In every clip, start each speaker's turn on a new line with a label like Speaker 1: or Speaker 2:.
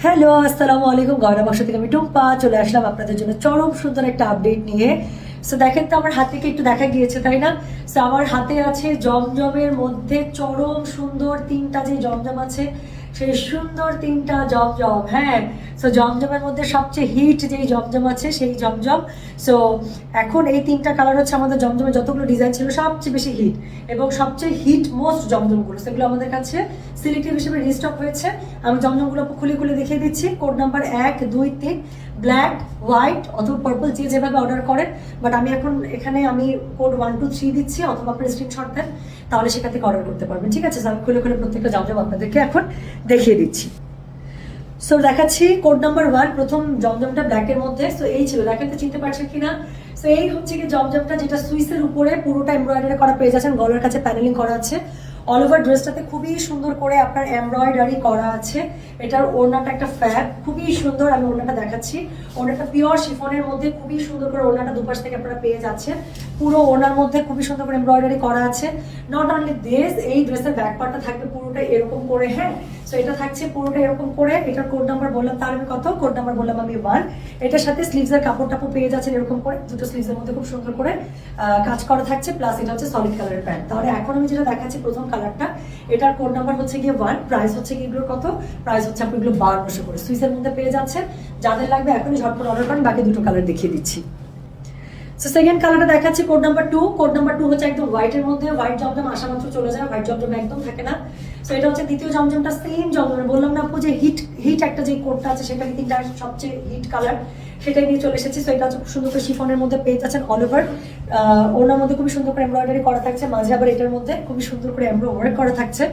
Speaker 1: Hello, আসসালামু আলাইকুম। গয়না বাক্স থেকে আমি টুম্পা চলে আসলাম আপনাদের জন্য চরম সুন্দর একটা আপডেট নিয়ে। সো দেখেন তো আমার হাত থেকে একটু দেখা গিয়েছে, তাই না? সো আমার হাতে আছে জমজমের মধ্যে চরম সুন্দর তিনটা যে জমজম আছে, সেই সুন্দর তিনটা জমজম। হ্যাঁ, সো জমজমের মধ্যে সবচেয়ে হিট যেই জমজম আছে সেই জমজম। সো এখন এই তিনটা কালার হচ্ছে আমাদের জমজমের যতগুলো ডিজাইন ছিল সবচেয়ে বেশি হিট এবং সবচেয়ে হিট মোস্ট জমজমগুলো, সেগুলো আমাদের কাছে সিলেক্টিভ হিসেবে রিস্টক হয়েছে। আমি জমজমগুলো খুলে খুলে দেখিয়ে দিচ্ছি। কোড নাম্বার 1, 2, 3 ব্ল্যাক, হোয়াইট অথবা পার্পল, যে যেভাবে অর্ডার করেন। বাট আমি এখন এখানে কোড 1, 2, 3 দিচ্ছি, অথবা আপনি স্ক্রিনশট দেন, তাহলে সেখান থেকে অর্ডার করতে পারবেন। ঠিক আছে, আমি খুলে খুলে প্রত্যেকটা জমজম আপনাদেরকে এখন দেখিয়ে দিচ্ছি। সো দেখাচ্ছি কোড নাম্বার 1, প্রথম জমজমটা ব্ল্যাকের মধ্যে। সো এই ছিল, দেখেন তো চিনতে পারছেন কিনা? সো এই হচ্ছে কি জমজমটা, যেটা সুইসের উপরে পুরোটা এমব্রয়ডারি করা পেয়ে যাচ্ছেন, গলার কাছে প্যানেলিং করা আছে। অল ওভার ড্রেসটাতে খুবই সুন্দর করে আপনার এমব্রয়ডারি করা আছে। এটার ওড়নাটা একটা ফ্যাব, খুবই সুন্দর। আমি ওড়নাটা দেখাচ্ছি। ওড়নাটা পিওর শিফনের মধ্যে খুবই সুন্দর করে ওড়নাটা দুপাশ থেকে আপনারা পেয়ে যাচ্ছেন। পুরো ওড়নার মধ্যে খুবই সুন্দর করে এমব্রয়ডারি করা আছে। নট অনলি দিস, এই ড্রেসের ব্যাক পার্টটা থাকবে পুরোটা এরকম করে। হ্যাঁ, সো এটা থাকছে পুরোটা এরকম করে। এটার কোড নাম্বার বললাম, তার আমি কত? কোড নাম্বার বললাম আমি 1। এটার সাথে স্লিভসের কাপড় টাপড় পেয়ে যাচ্ছেন এরকম করে, দুটো স্লিভসের মধ্যে খুব সুন্দর করে কাজ করা থাকছে। প্লাস এটা হচ্ছে সলিড কালারের প্যান্ট। তাহলে এখন আমি যেটা দেখাচ্ছি প্রথম কালারটা, এটার কোড নাম্বার হচ্ছে গিয়ে 1। প্রাইস হচ্ছে কি এগুলোর কত? প্রাইস হচ্ছে আপনি এগুলো 1200 করে সুইসের মধ্যে পেয়ে যাচ্ছেন। যাদের লাগবে এখনই ঝটপট অর্ডার করেন। বাকি দুটো কালার দেখিয়ে দিচ্ছি। সো সেকেন্ড কালারটা দেখাচ্ছি, কোড নাম্বার 2। কোড নাম্বার 2 হচ্ছে একদম হোয়াইটের মধ্যে। হোয়াইট জমজম আসা মাত্র চলে যায়, হোয়াইট জমজম একদম থাকে না। সো এটা হচ্ছে দ্বিতীয় জমজমটা, সেম জমজম। বললাম না আপু যে হিট একটা যে কোডটা আছে, সেটা তিনটা সবচেয়ে হিট কালার, সেটাই নিয়ে চলে এসেছি। সো এটা হচ্ছে খুব সুন্দর করে শিফনের মধ্যে পেয়ে যাচ্ছেন। অল ওভার ওনার মধ্যে খুবই সুন্দর করে এমব্রয়ডারি করা থাকছে, মাঝে আবার এটার মধ্যে খুবই সুন্দর করে ওয়ার্ক করা থাকছে।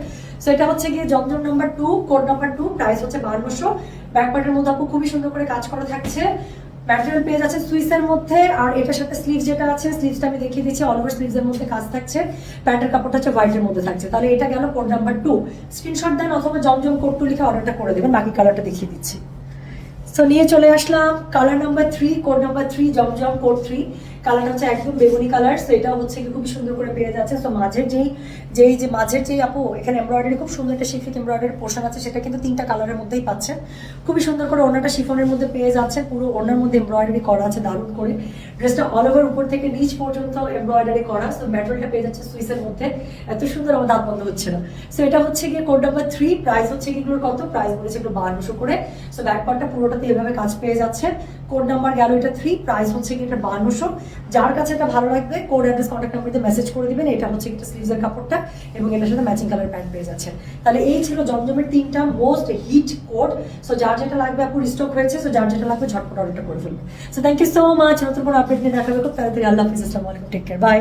Speaker 1: সো এটা হচ্ছে গিয়ে জমজম নাম্বার 2, কোড নাম্বার 2। প্রাইস হচ্ছে 1200। ব্যাক পার্টের মধ্যে আপু খুবই সুন্দর করে কাজ করা থাকছে। ম্যাটেরিয়াল পেয়ে যাচ্ছে সুইসের মধ্যে। আর এটার সাথে স্লিভস যেটা আছে, স্লিভসটা আমি দেখিয়ে দিচ্ছি। অল ওভার স্লিভসের মধ্যে কাজ থাকছে। প্যান্টের কাপড়টা হচ্ছে হোয়াইটের মধ্যে থাকছে। তাহলে এটা গেল কোড নাম্বার 2। স্ক্রিনশট দেন অথবা জমজম কোড 2 লিখে অর্ডারটা করে দেবেন। বাকি কালারটা দেখিয়ে দিচ্ছি। সো নিয়ে চলে আসলাম কালার নাম্বার 3, কোড নাম্বার 3, জমজম কোড 3। কালারটা হচ্ছে একদম বেগুনি কালার। সো এটা হচ্ছে কি খুবই সুন্দর করে পেয়ে যাচ্ছে। সো মাঝের যেই আপু এখানে এমব্রয়ডারি খুব সুন্দর একটা শিফিক এমব্রয়ডারি পোর্শন আছে, সেটা কিন্তু তিনটা কালারের মধ্যেই পাচ্ছেন। খুবই সুন্দর করে ওড়নাটা শিফনের মধ্যে পেয়ে যাচ্ছে, পুরো ওড়নার মধ্যে এমব্রয়ডারি করা আছে দারুণ করে। ড্রেসটা অল ওভার উপর থেকে নিচ পর্যন্ত এমব্রয়ডারি করা। সো ম্যাটেরিয়ালটা পেয়ে যাচ্ছে সুইসের মধ্যে। এত সুন্দর, আমার দাঁত বন্ধ হচ্ছে না। সো এটা হচ্ছে গিয়ে কোড নাম্বার 3। প্রাইস হচ্ছে কি এগুলোর কত? প্রাইস বলেছে এগুলো 1200 করে। সো ব্যাক পার্টটা পুরোটাতে এভাবে কাজ পেয়ে যাচ্ছে। কোড নাম্বার গেল এটা 3, প্রাইস হচ্ছে কি এটা 1200। যার কাছে এটা ভালো লাগবে কোড অ্যাড্রেস কন্ট্যাক্ট নাম্বারে মেসেজ করে দিবেন। এটা হচ্ছে একটা স্লিভসের কাপড়টা এবং এটার সাথে ম্যাচিং কালার প্যান্ট পেয়ে যাচ্ছে। তাহলে এই ছিল জমজমের তিনটা মোস্ট হিট কোড। সো যার যেটা লাগবে আপু রিস্টক হয়েছে। সো যার যেটা লাগবে ঝটপট অর্ডারটা করে ফেলবে। So thank you so much. নতুন কোনো আপডেট নিয়ে দেখা হবে খুব তাড়াতাড়ি। আল্লাহ হাফিজ, আসসালামু আলাইকুম, টেক কেয়ার, বাই।